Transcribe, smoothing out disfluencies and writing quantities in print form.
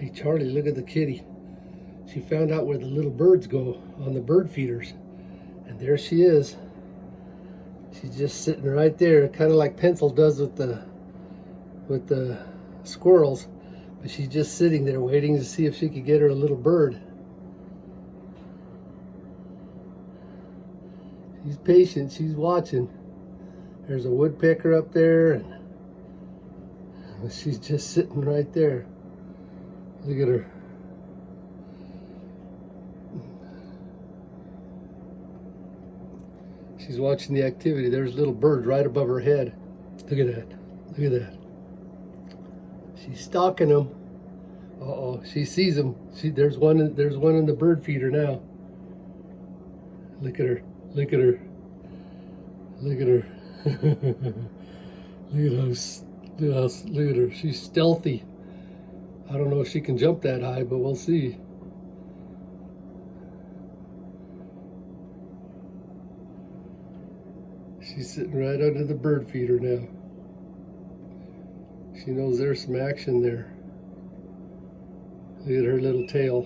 Hey Charlie, look at the kitty. She found out where the little birds go on the bird feeders. And there she is. She's just sitting right there, kind of like Pencil does with the squirrels. But she's just sitting there waiting to see if she could get her a little bird. She's patient, she's watching. There's a woodpecker up there, and she's just sitting right there. Look at her. She's watching the activity. There's a little bird right above her head. Look at that. Look at that. She's stalking him. Uh-oh, she sees him. There's one in the bird feeder now. Look at her. Look at her. Look at her. Look at her. She's stealthy. I don't know if she can jump that high, but we'll see. She's sitting right under the bird feeder now. She knows there's some action there. Look at her little tail.